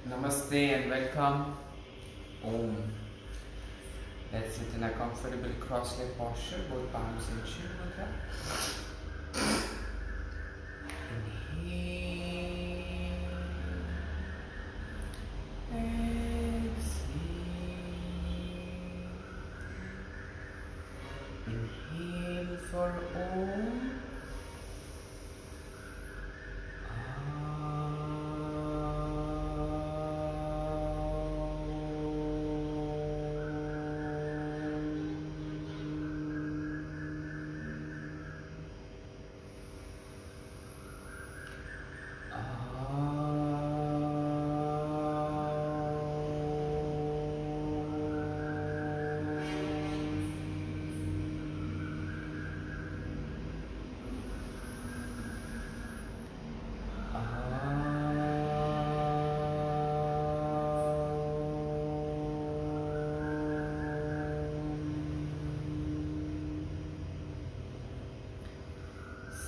Namaste and welcome. Om. Let's sit in a comfortable cross-leg posture, both palms in Shiv Mudra. Inhale. Exhale. Inhale for Om.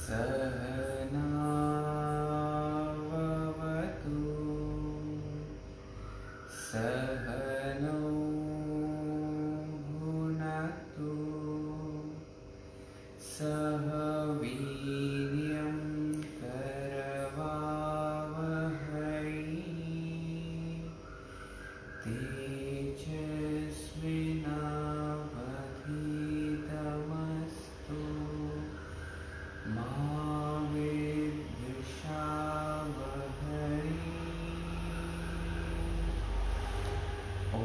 Sahanavavatu Sahano Bhunatu Sahaviryam Karavavahai Tejasvinavadhitamastu Ma Vidvishavahai. Om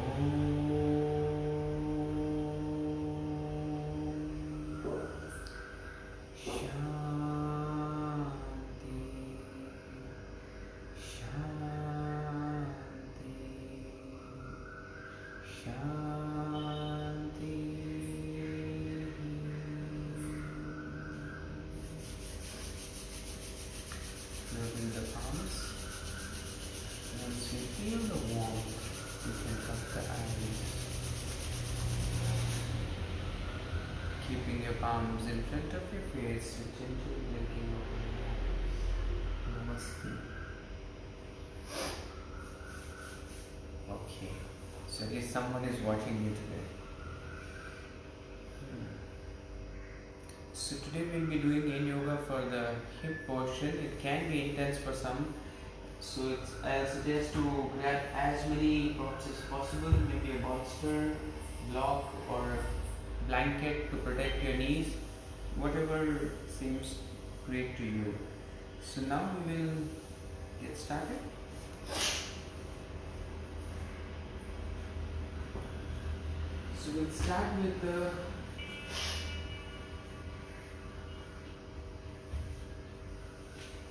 Shanti Shanti Shanti. Moving the palms. Once you feel the warmth, you can cup the eyelids. Keeping your palms in front of your face, you're gently blinking open your eyes. Namaste. Okay. So I guess someone is watching me today. So today we'll be doing yin yoga for the hip portion. It can be intense for some. So I suggest to grab as many props as possible, maybe a bolster, block or blanket to protect your knees, whatever seems great to you. So now we will get started. So we'll start with the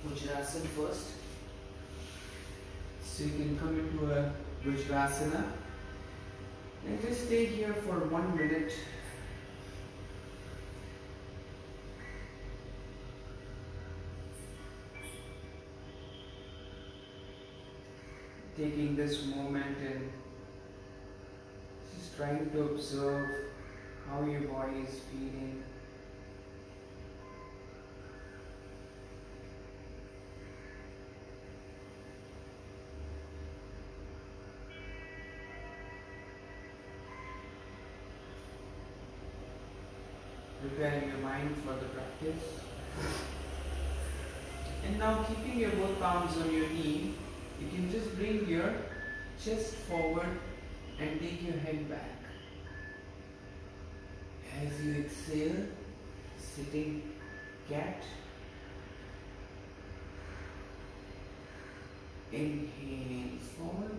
Vajrasana first. So you can come into a Vajrasana and just stay here for 1 minute. Taking this moment and just trying to observe how your body is feeling. Preparing your mind for the practice. And now keeping your both palms on your knee, you can just bring your chest forward and take your head back. As you exhale, sitting cat. Inhale forward.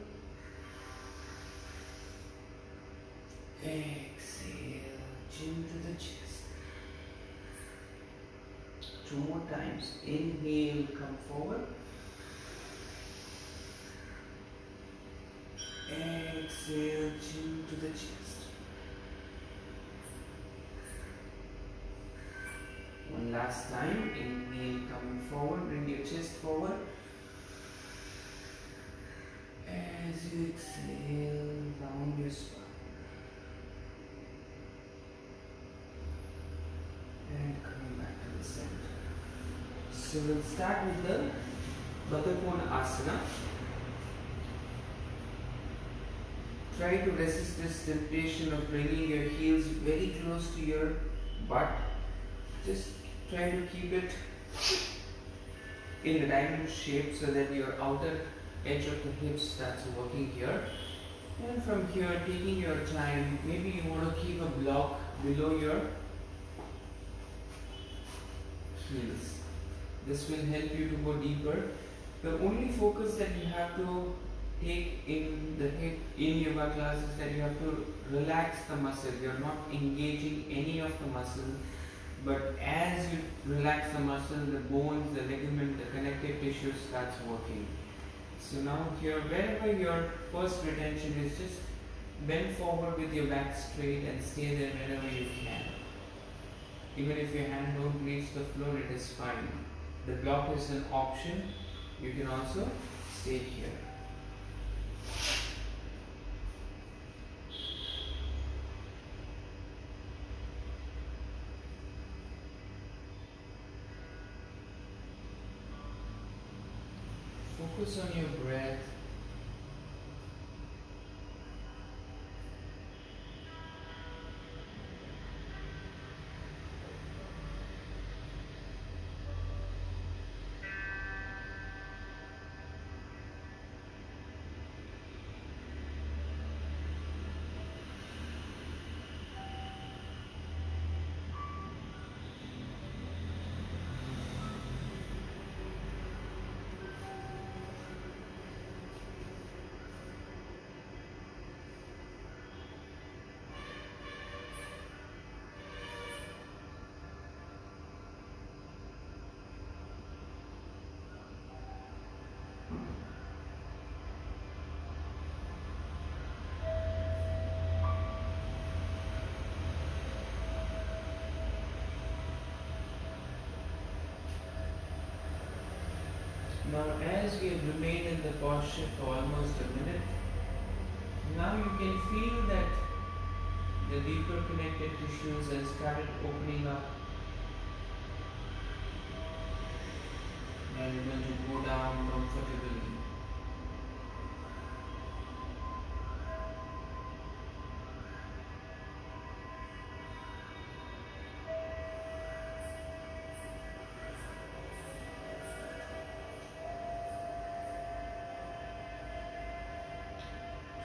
Exhale, chin to the chest. 2 more times. Inhale, come forward. Exhale, chin to the chest. One last time. Inhale, coming forward. Bring your chest forward. As you exhale, round your spine. And coming back to the center. So we'll start with the Baddha Kona Asana. Try to resist this temptation of bringing your heels very close to your butt. Just try to keep it in the diamond shape so that your outer edge of the hips starts working here. And from here, taking your time, maybe you want to keep a block below your heels. This will help you to go deeper. The only focus that you have to take in the hip in yoga class is that you have to relax the muscle. You're not engaging any of the muscle, but as you relax the muscle, the bones, the ligament, the connective tissue starts working. So now here, wherever your first retention is, just bend forward with your back straight and stay there wherever you can. Even if your hand don't reach the floor, it is fine. The block is an option. You can also stay here. Focus on your breath. Now, as we have remained in the posture for almost a minute, now you can feel that the deeper connected tissues have started opening up, and you're going to go down comfortably.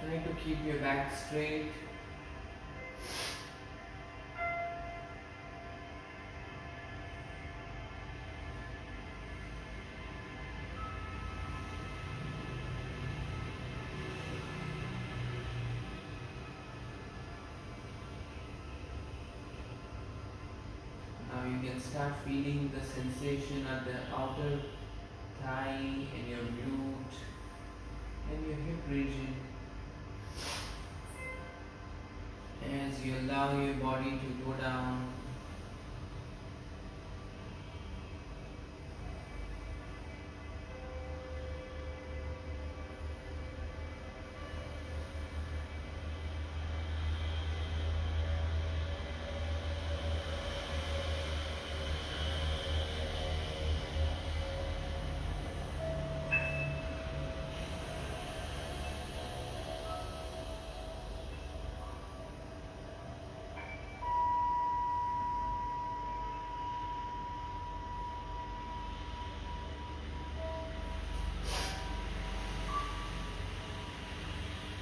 Try to keep your back straight. Now you can start feeling the sensation at the outer thigh and your glute and your hip region. As you allow your body to go down,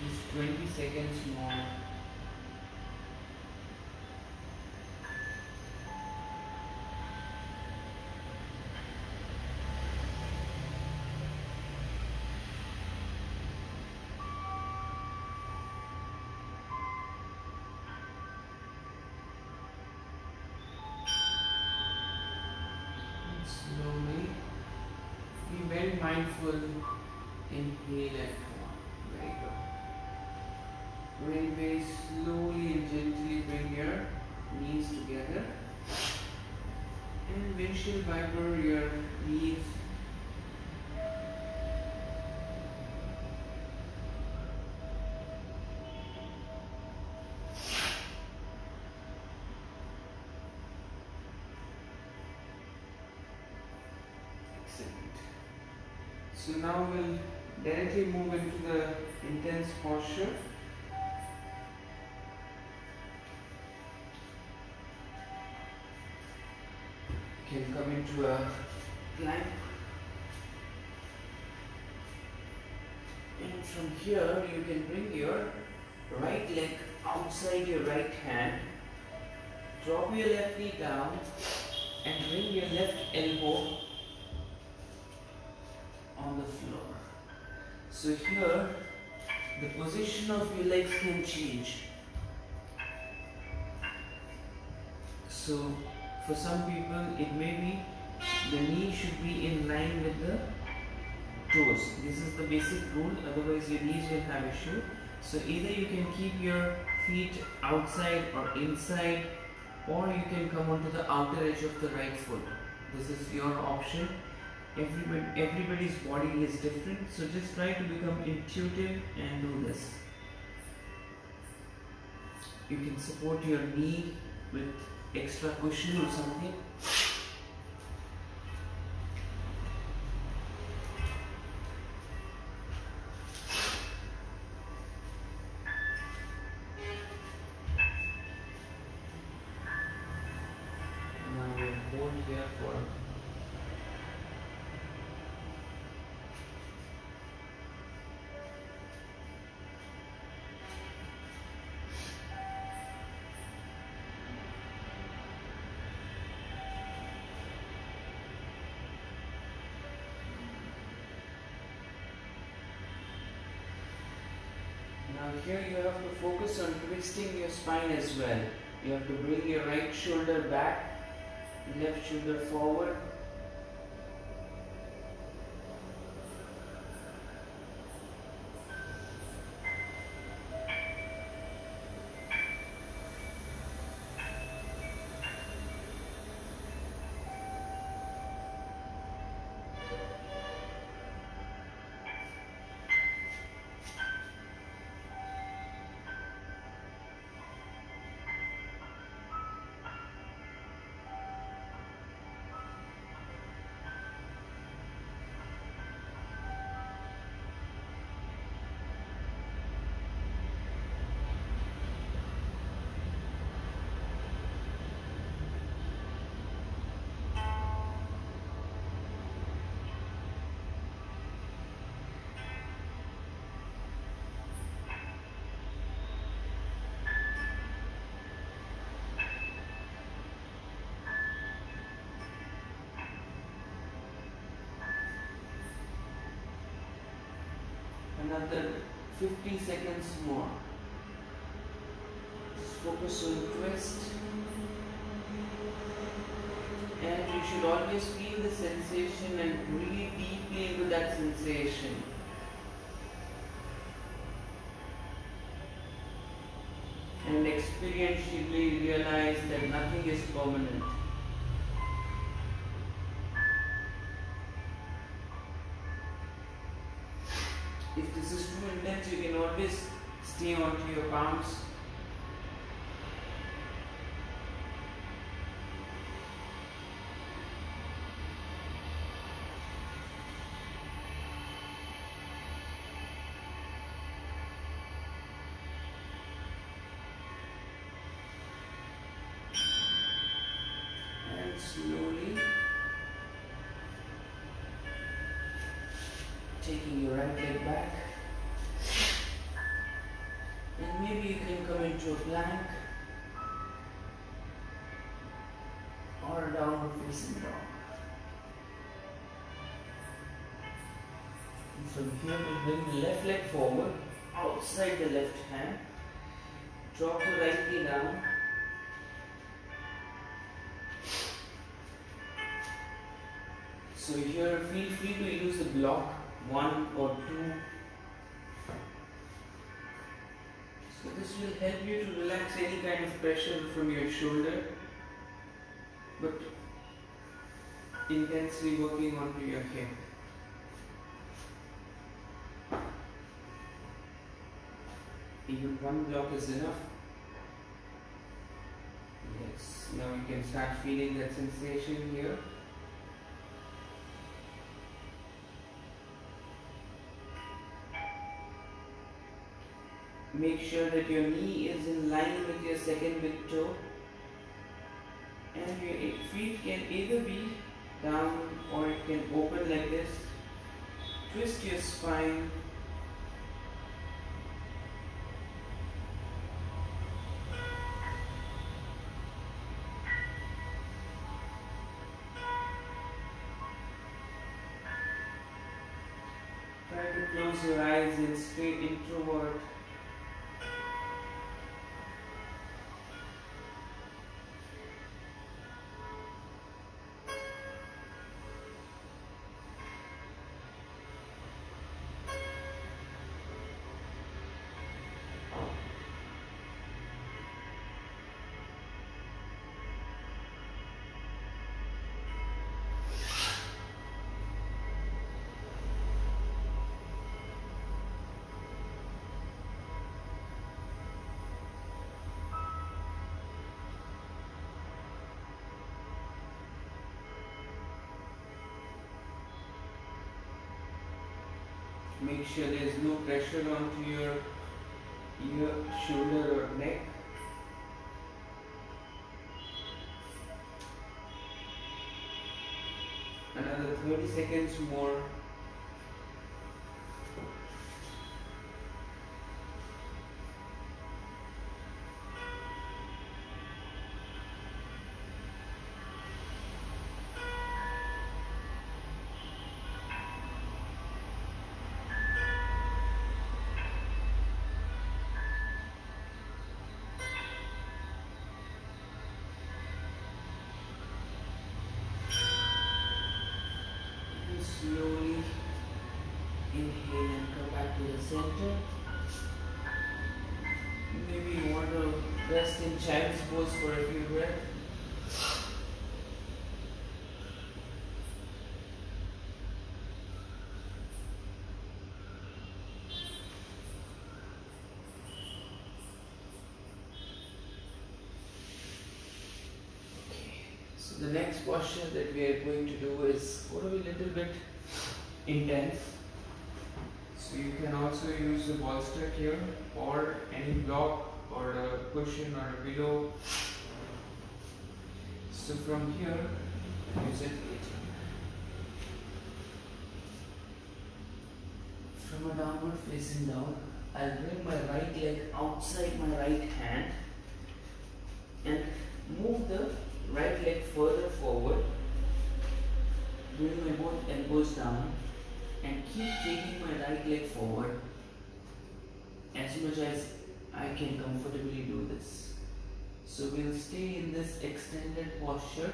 just 20 seconds more. And slowly, be very mindful. Inhale and come on. Very good. Very slowly and gently bring your knees together and windshield wiper your knees. Excellent. So now we'll directly move into the intense posture. can come into a plank, and from here you can bring your right leg outside your right hand, drop your left knee down and bring your left elbow on the floor. So here the position of your legs can change. So for some people it may be the knee should be in line with the toes. This is the basic rule, otherwise your knees will have issue. So either you can keep your feet outside or inside, or you can come onto the outer edge of the right foot. This is your option. Everybody's body is different, so just try to become intuitive and do this. You can support your knee with extra cushion or something. Now we'll hold here for Now here you have to focus on twisting your spine as well. You have to bring your right shoulder back, left shoulder forward. Another 50 seconds more. Just focus on twist. And you should always feel the sensation and breathe deeply into that sensation. And experientially realize that nothing is permanent. If this is too intense, you can always stay onto your palms. And slowly taking your right leg back, and maybe you can come into a plank or a downward facing dog. And from here we bring the left leg forward, outside the left hand, drop the right knee down, so here feel free to use the block 1 or 2. So this will help you to relax any kind of pressure from your shoulder, but intensely working onto your hip. Even one block is enough. Yes, now you can start feeling that sensation here. Make sure that your knee is in line with your second big toe. And your feet can either be down or it can open like this. Twist your spine. Try to close your eyes and stay introvert. Make sure there is no pressure onto your ear, shoulder or neck. Another 30 seconds more. Slowly inhale and come back to the center. Maybe you want to rest in child's pose for a few breaths. So the next posture that we are going to do is going to be a little bit intense. So you can also use the bolster here or any block or a cushion or a pillow. So from here, use it from a downward facing down. I'll bring my right leg outside my right hand and move the right leg further forward. Bring my both elbows down and keep taking my right leg forward as much as I can comfortably do this. So we'll stay in this extended posture.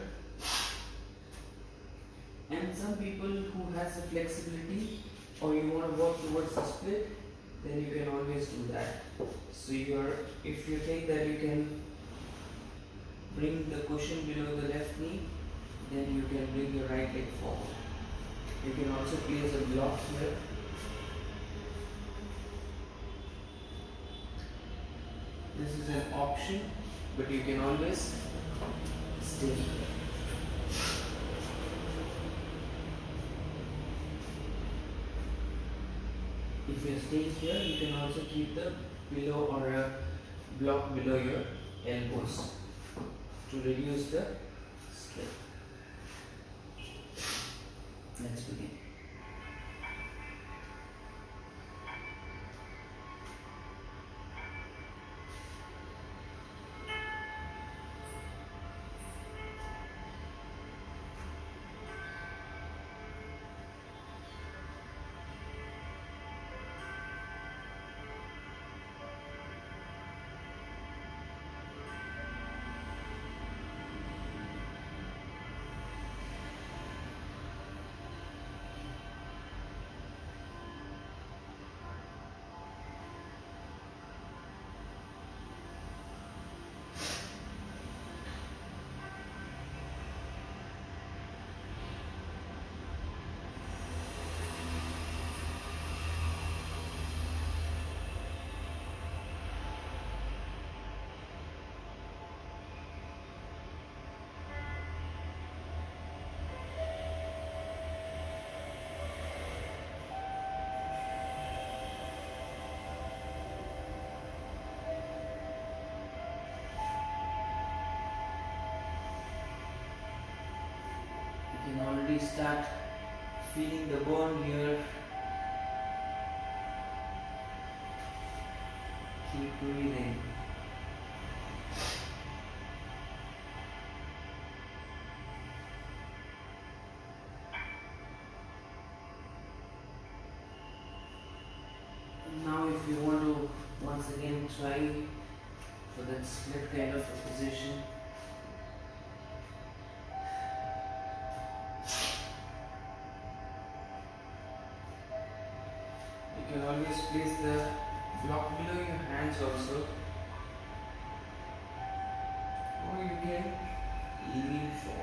And some people who has the flexibility or you want to work towards the split, then you can always do that. So if you think that you can bring the cushion below the left knee, then you can bring your right leg forward. You can also place a block here. This is an option, but you can always stay here. If you stay here, you can also keep the pillow or a block below your elbows to reduce the slip. Let's begin. can already start feeling the burn here. Keep breathing. Now if you want to once again try for that split kind of a position, you can always place the block below your hands also, or you can lean forward.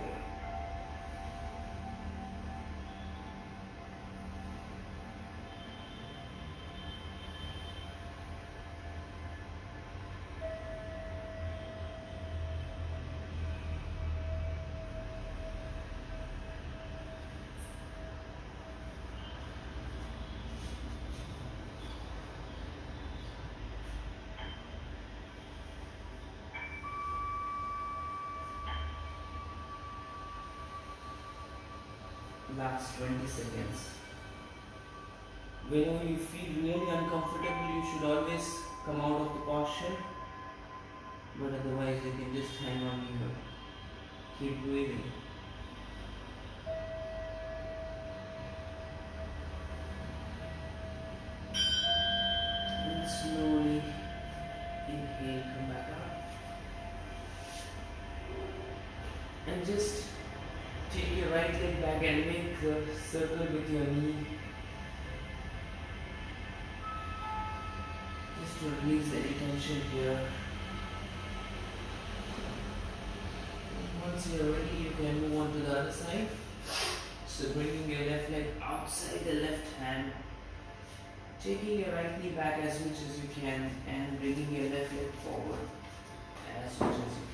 Last 20 seconds. Whenever you feel really uncomfortable, you should always come out of the posture, but otherwise you can just hang on here. Keep breathing. And slowly inhale, come back up. And just take your right leg back and make a circle with your knee. Just to release any tension here. Once you are ready, you can move on to the other side. So bringing your left leg outside the left hand. Taking your right knee back as much as you can and bringing your left leg forward as much as you can.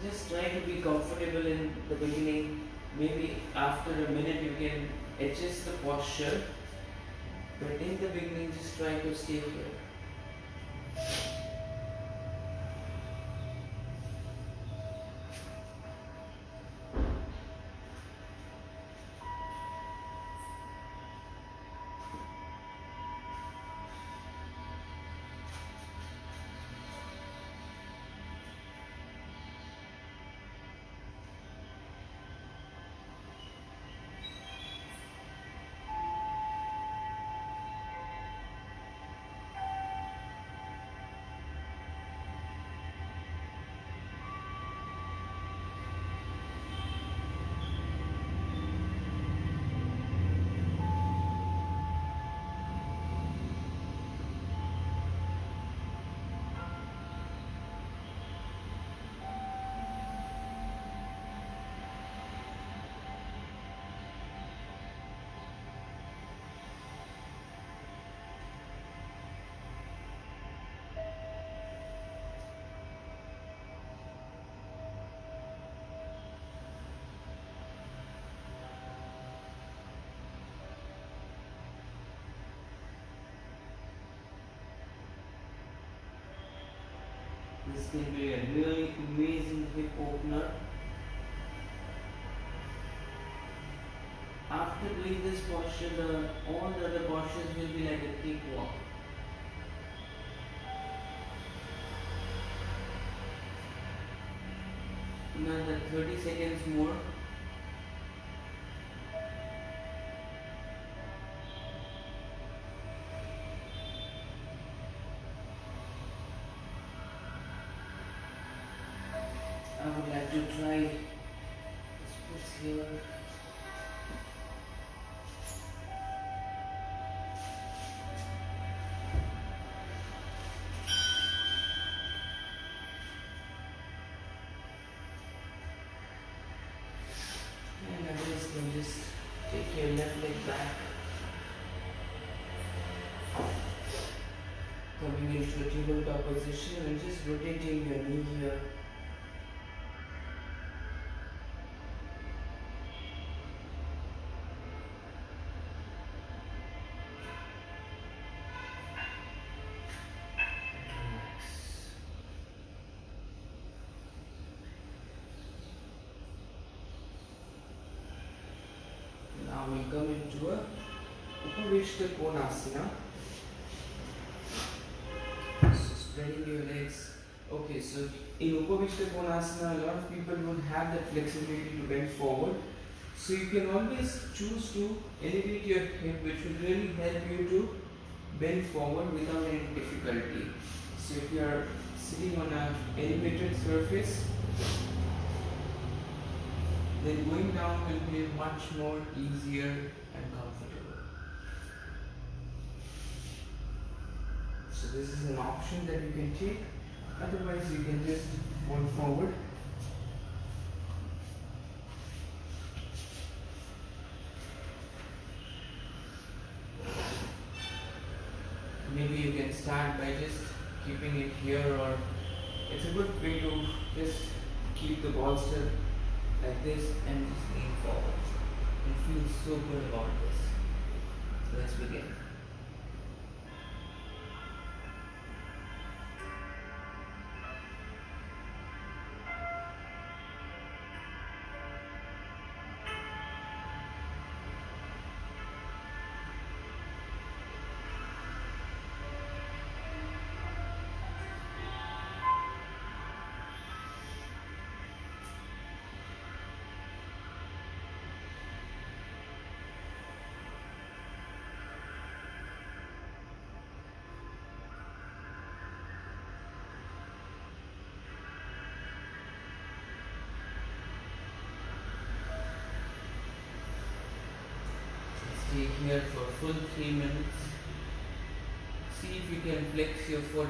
Just try to be comfortable in the beginning. Maybe after a minute you can adjust the posture, but in the beginning just try to stay here. This can be a really amazing hip opener. After doing this posture, all the other postures will be like a cakewalk. Another 30 seconds more. I would like to try this here. And others can just take your left leg back, coming into a tabletop position and just rotating your knee here. to a Upavishta Konasana. So spreading your legs. Okay, so in Upavishta Konasana, a lot of people don't have that flexibility to bend forward. So you can always choose to elevate your hip, which will really help you to bend forward without any difficulty. So if you are sitting on an elevated surface, then going down will be much more easier and comfortable. So this is an option that you can take. Otherwise, you can just fold forward. Maybe you can start by just keeping it here, or it's a good way to just keep the bolster like this and just lean forward. It feels so good about this. So let's begin. Stay here for full 3 minutes. See if you can flex your foot.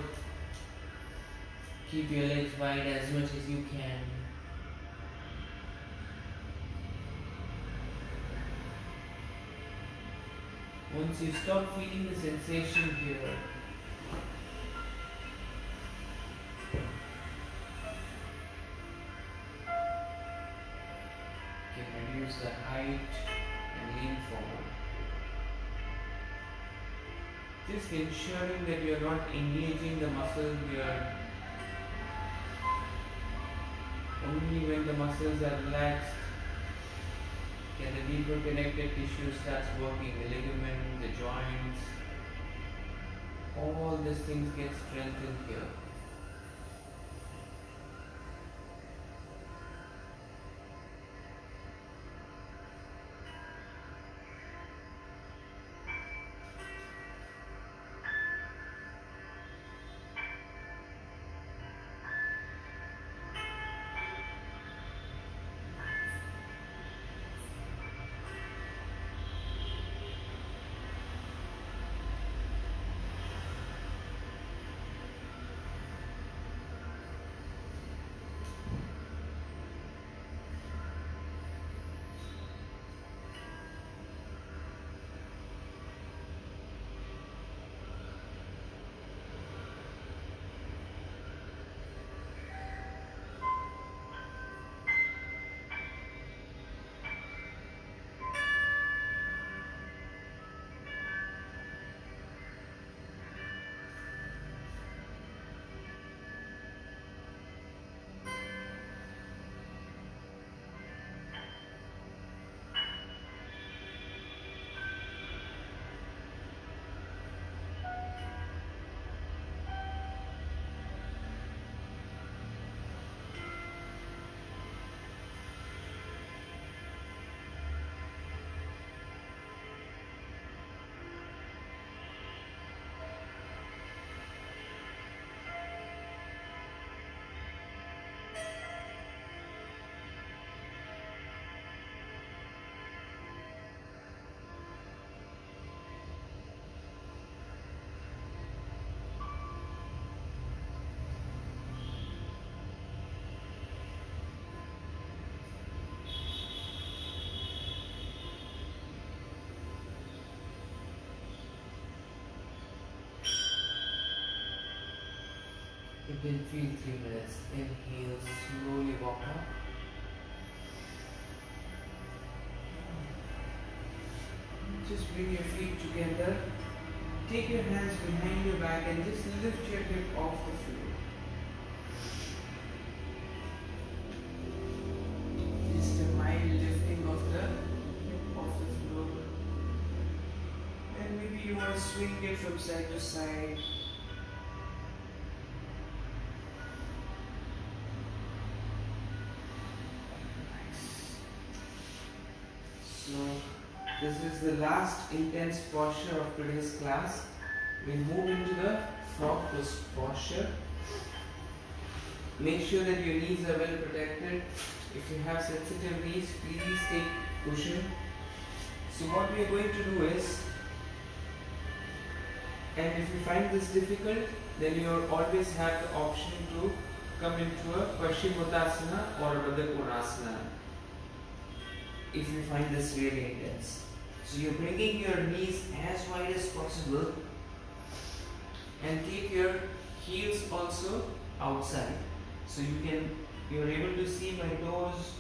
Keep your legs wide as much as you can. Once you stop feeling the sensation here, you can reduce the height and lean forward. Just ensuring that you are not engaging the muscles here. Only when the muscles are relaxed can the deeper connected tissue starts working, the ligament, the joints. All these things get strengthened here. You can feel 3 minutes. Inhale, slowly walk up. Just bring your feet together. Take your hands behind your back and just lift your hip off the floor. Just a mild lifting of the hip off the floor. you want to swing it from side to side. So this is the last intense posture of today's class. We move into the frog posture. Make sure that your knees are well protected. If you have sensitive knees, please take cushion. So what we are going to do is, and if you find this difficult, then you always have the option to come into a Paschimottanasana or a Baddha Konasana if you find this really intense. So you're bringing your knees as wide as possible and keep your heels also outside. So you're able to see my toes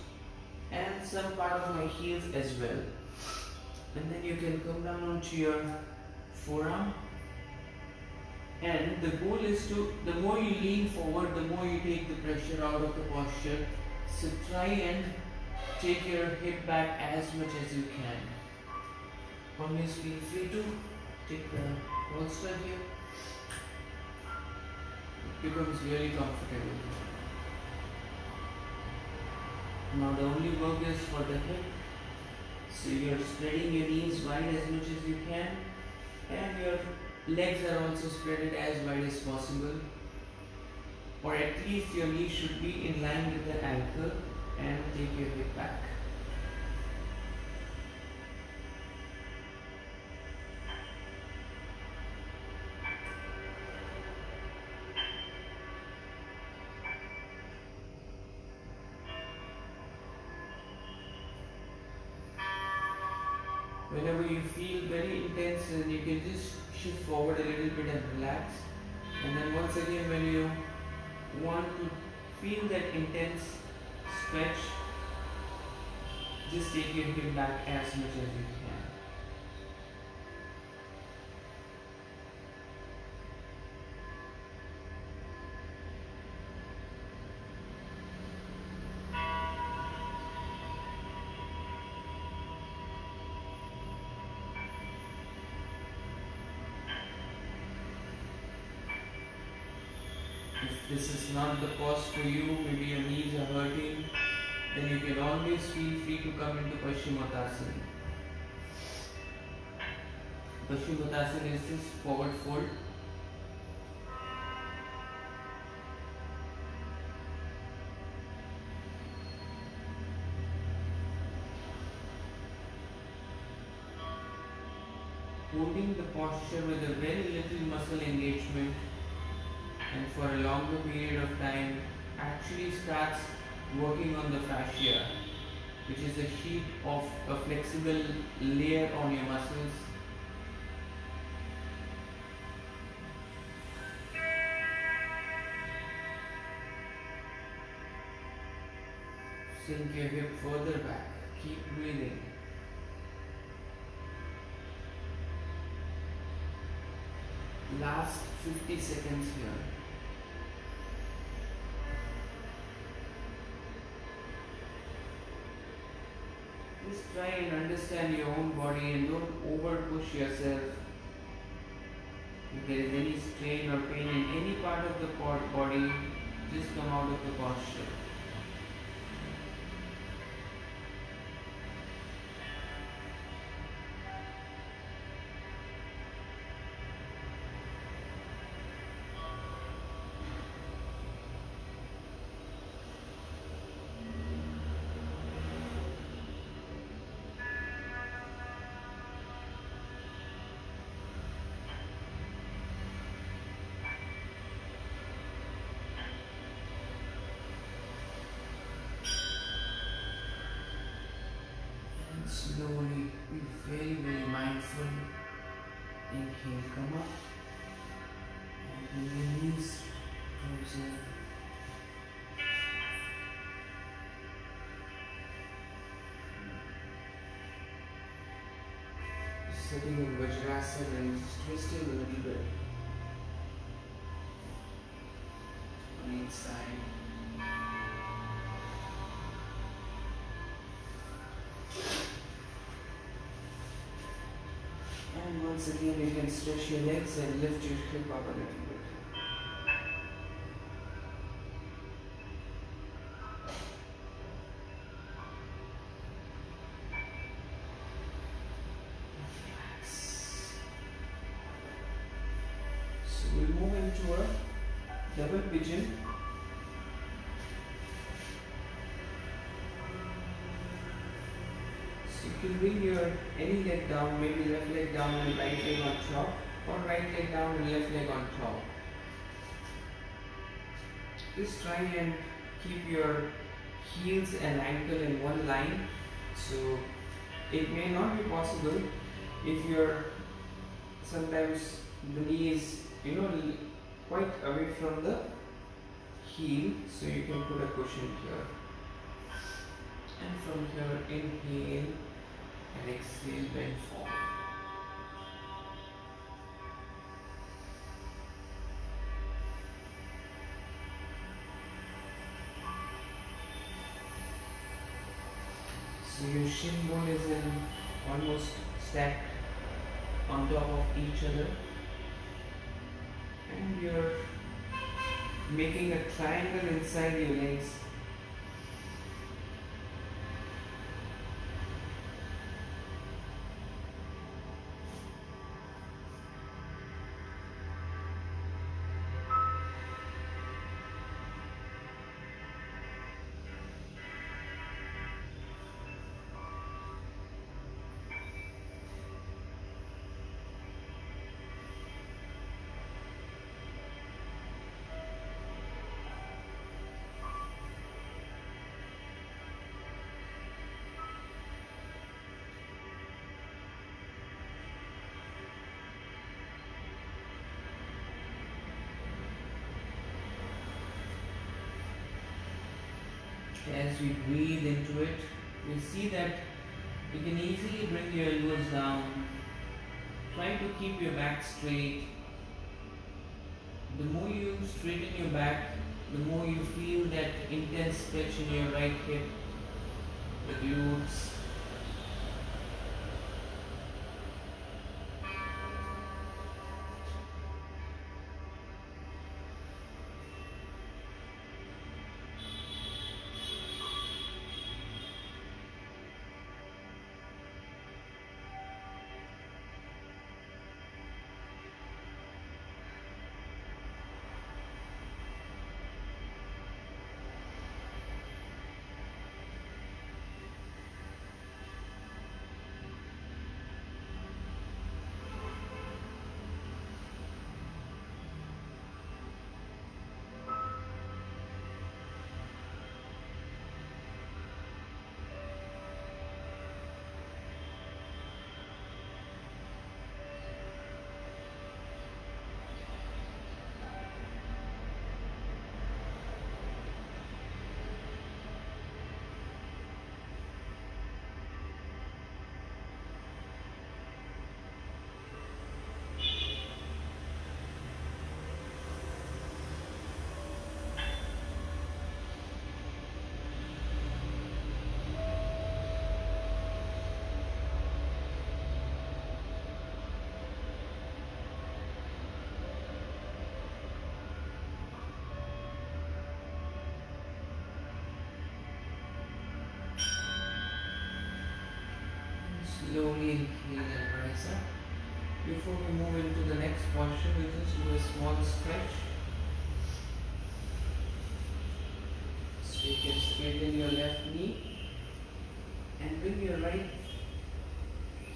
and some part of my heels as well. And then you can come down onto your forearm. And the goal is to, the more you lean forward, the more you take the pressure out of the posture. So try and take your hip back as much as you can. Always feel free to take the bolster here. It becomes really comfortable. Now the only work is for the hip. So you're spreading your knees wide as much as you can, and your legs are also spread as wide as possible, or at least your knees should be in line with the ankle, and take your hip back. Whenever you feel very intense, you can just shift forward a little bit and relax. And then once again, when you want to feel that intense stretch, just take your hip back as much as you can. If this is not the pose for you, maybe your knees are hurting, then you can always feel free to come into Paschimottanasana. Paschimottanasana is this forward fold. Holding the posture with a very little muscle engagement and for a longer period of time actually starts working on the fascia, which is a sheet of a flexible layer on your muscles. Sink your hip further back. Keep breathing. Last 50 seconds here. Just try and understand your own body and don't over push yourself. If there is any strain or pain in any part of the body, just come out of the posture. Slowly, be very, very mindful. Inhale, come up. And bring your knees closer. Sitting in Vajrasana and just twisting a little bit on each side. And once once again you can stretch your legs and lift your hip up a little bit. So we'll move into a double pigeon. So you can bring your any leg down, maybe left leg down and right leg on top, or right leg down and left leg on top. Just try and keep your heels and ankle in one line. So it may not be possible if you're sometimes the knee is quite away from the heel, so you can put a cushion here, and from here inhale and exhale, bend forward. So your shin bone is in almost stacked on top of each other, and you're making a triangle inside your legs. As we breathe into it, we see that you can easily bring your elbows down. Try to keep your back straight. The more you straighten your back, the more you feel that intense stretch in your right hip, the glutes. Slowly inhale and rise up. Before we move into the next posture, we just do a small stretch. So you can straighten your left knee and bring your right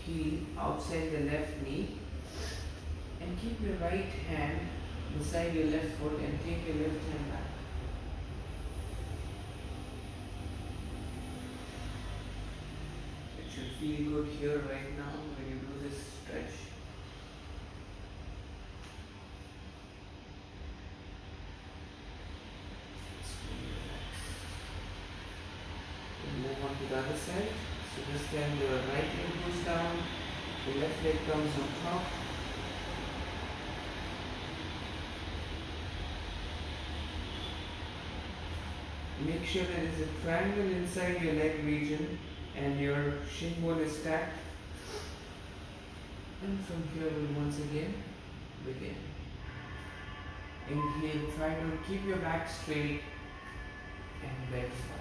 heel outside the left knee, and keep your right hand beside your left foot and take your left hand back. Feel good here right now when you do this stretch. We'll move on to the other side. So this time the right leg goes down, the left leg comes on top. Make sure there is a triangle inside your leg region and your shin bone is stacked. And from here we'll once again begin. Inhale, try to keep your back straight and bend forward.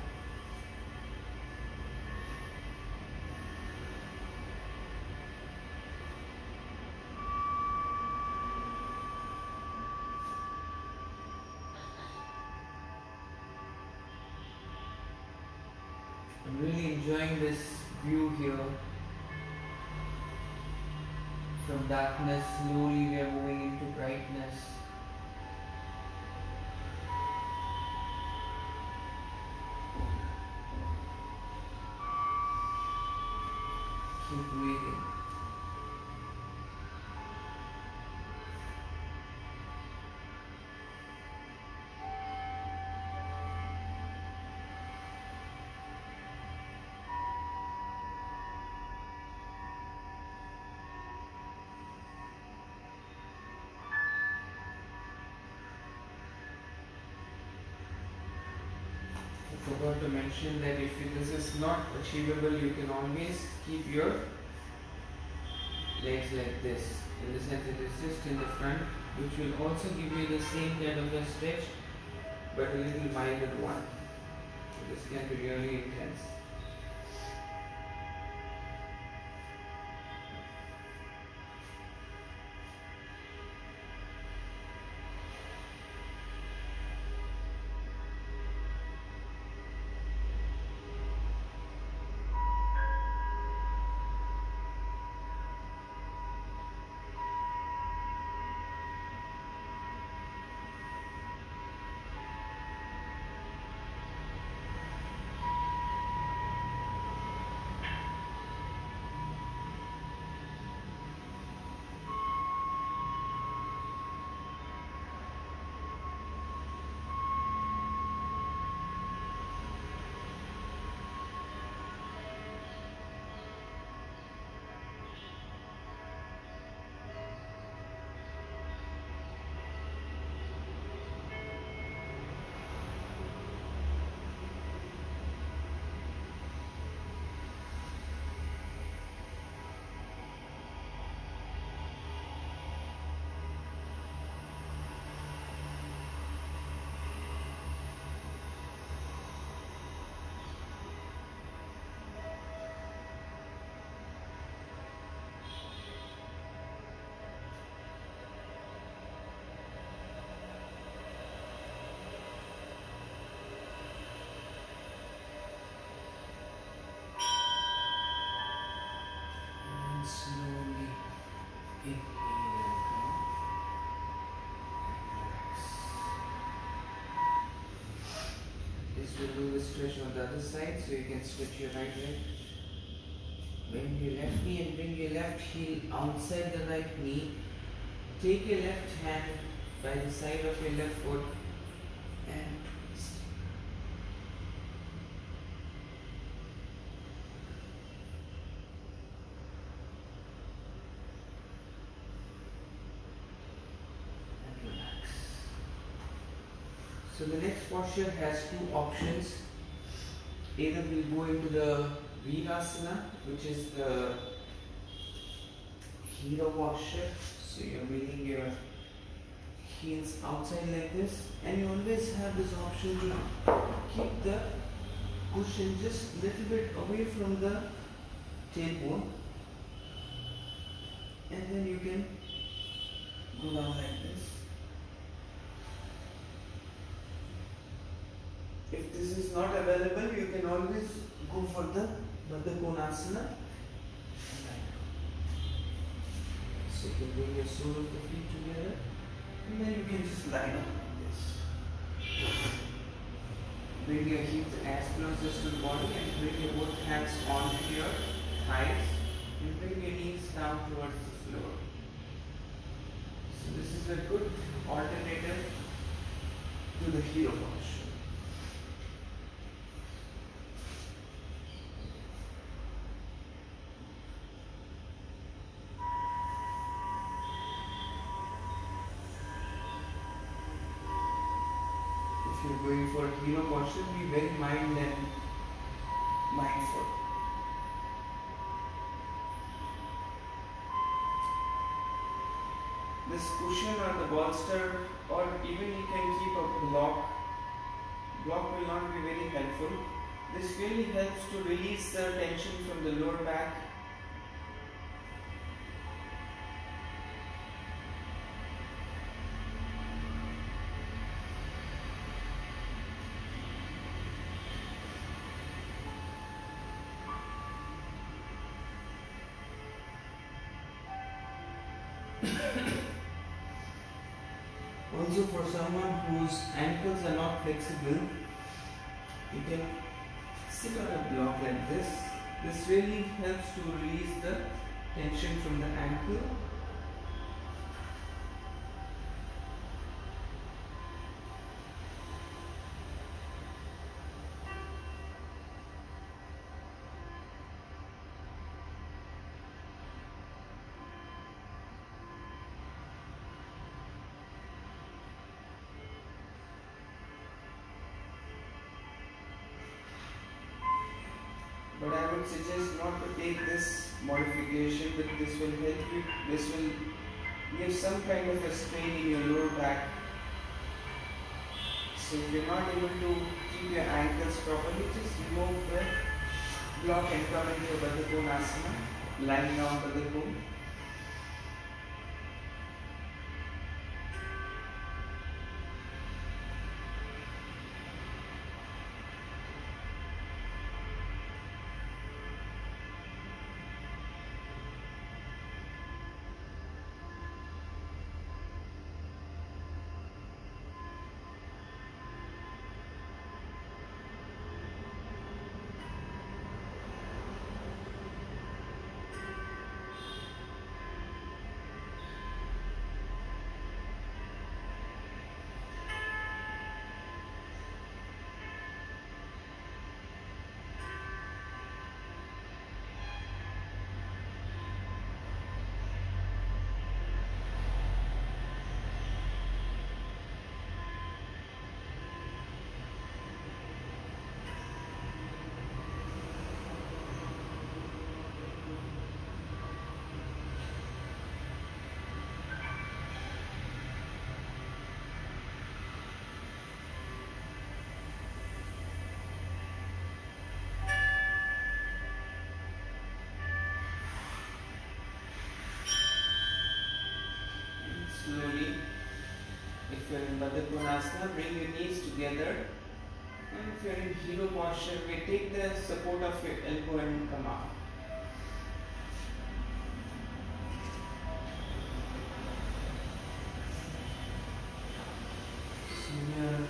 I'm really enjoying this view here. From darkness, slowly we are moving into brightness. Keep breathing. I forgot to mention that if this is not achievable, you can always keep your legs like this. In the sense it is just in the front, which will also give you the same kind of a stretch, but a little milder one. So this can be really intense. Slowly inhale, relax. This will do the stretch on the other side, so you can stretch your right leg. Bend your left knee and bring your left heel outside the right knee. Take your left hand by the side of your left foot and twist. So the next posture has two options. Either we'll go into the Virasana, which is the hero posture. So you're bringing your heels outside like this, and you always have this option to keep the cushion just a little bit away from the tailbone, and then you can go down like this. If this is not available, you can always go for the Baddha Konasana. So you can bring your sole of the feet together, and then you can just line up like this. Bring your hips as close to the body and bring your both hands onto your thighs and bring your knees down towards the floor. So this is a good alternative to the hero posture. If you're going for a hero posture, be very mild and mindful. bolster, or even you can keep a block. Block will not be very helpful. This really helps to release the tension from the lower back. Also, for someone whose ankles are not flexible, you can sit on a block like this. This really helps to release the tension from the ankle. But I would suggest not to take this modification, but this will help you, this will give some kind of a strain in your lower back. So if you're not able to keep your ankles properly, just remove the block and come into your Baddha Konasana, lying down Baddha Kon. Slowly, if you're in Baddha Konasana, bring your knees together. And if you're in hero posture, we take the support of your elbow and come up. So we are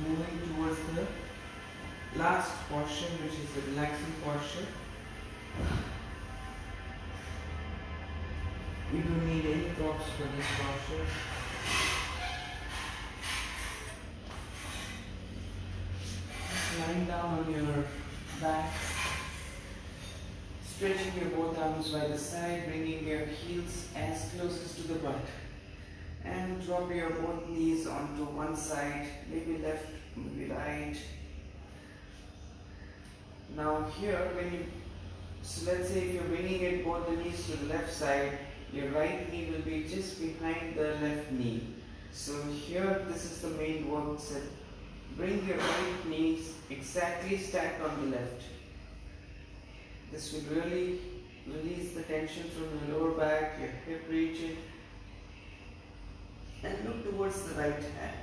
moving towards the last posture, which is the relaxing posture. We don't need any props for this posture. Just lying down on your back, stretching your both arms by the side, bringing your heels as closest to the butt, and drop your both knees onto one side, maybe left, maybe right. Now here, so let's say if you're bringing it both the knees to the left side, your right knee will be just behind the left knee. So here, this is the main work set. Bring your right knees exactly stacked on the left. This will really release the tension from your lower back, your hip region, and look towards the right hand.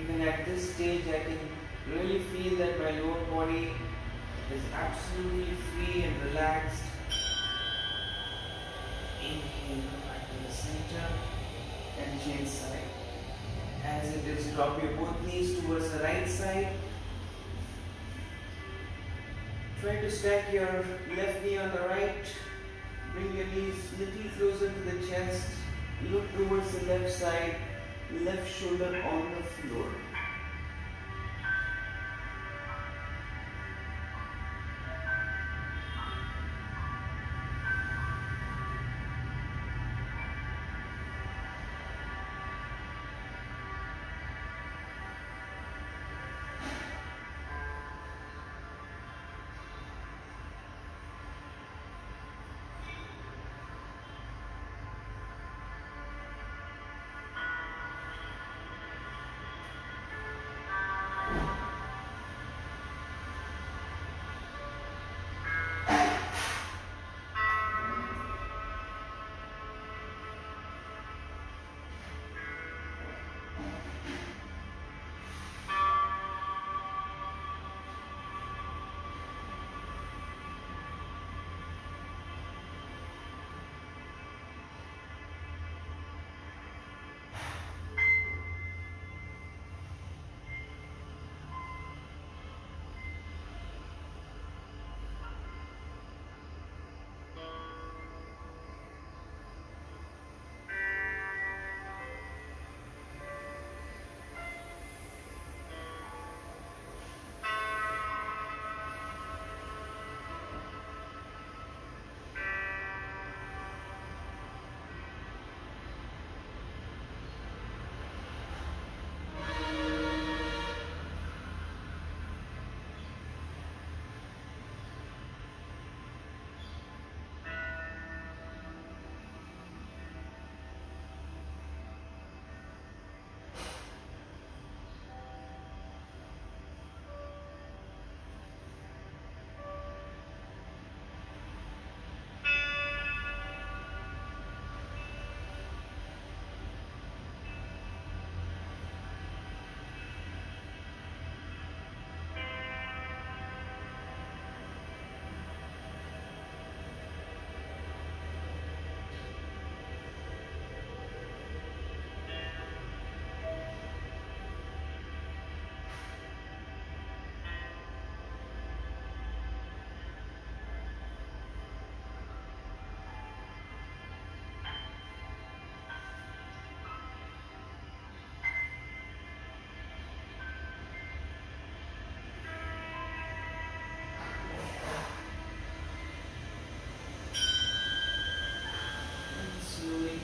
Even at this stage, I can really feel that my lower body is absolutely free and relaxed. Inhale, come back to the center and change side. As it is, drop your both knees towards the right side. Try to stack your left knee on the right. Bring your knees a little closer to the chest. Look towards the left side, left shoulder on the floor.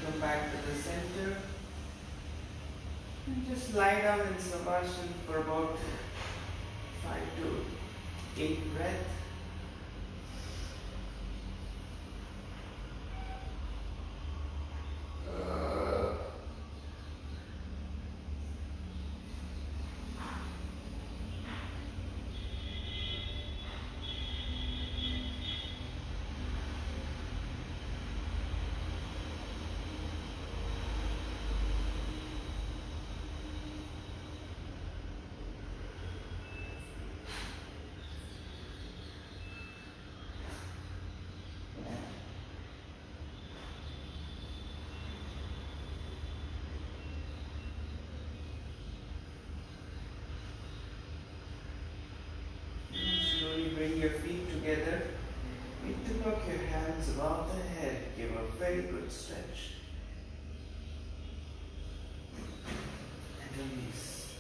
Come back to the center and just lie down in Savasana for about 5 to 8 breaths. Bring your feet together. Interlock your hands above the head. Give a very good stretch. And release.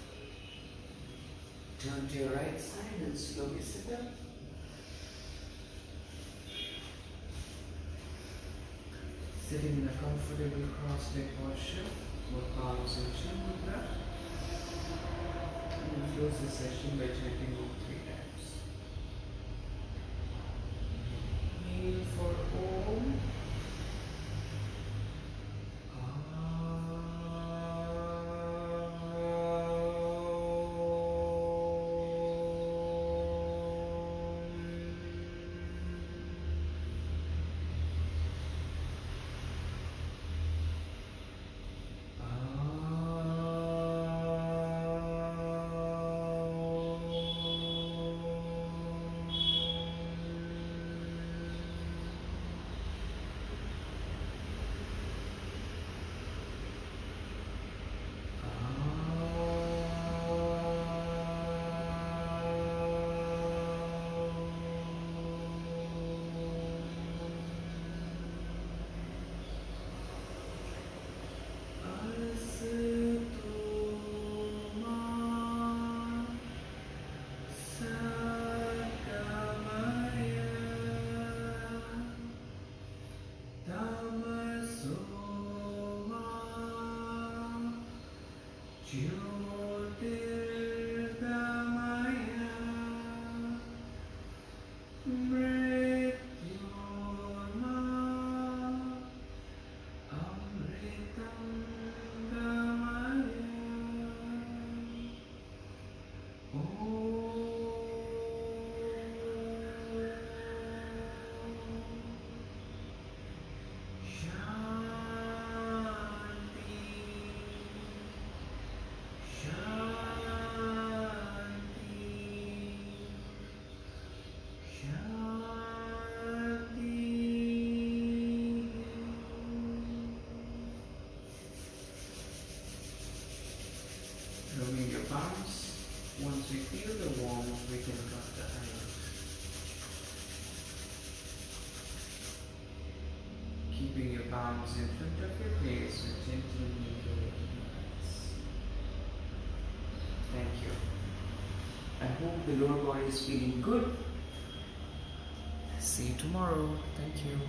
Turn to your right side and slowly sit up. Sitting in a comfortable cross-leg posture. Both palms in chin mudra. And we'll close the session by chanting Om 3 times. Inhale for Om. Mrityoma amritam gamaya. Shanti, Shanti. Rubbing your palms. Once we feel the warmth, we can drop the hands. Keeping your palms in front of your face with gentle movements. Thank you. I hope the lower body is feeling good. See you tomorrow. Thank you.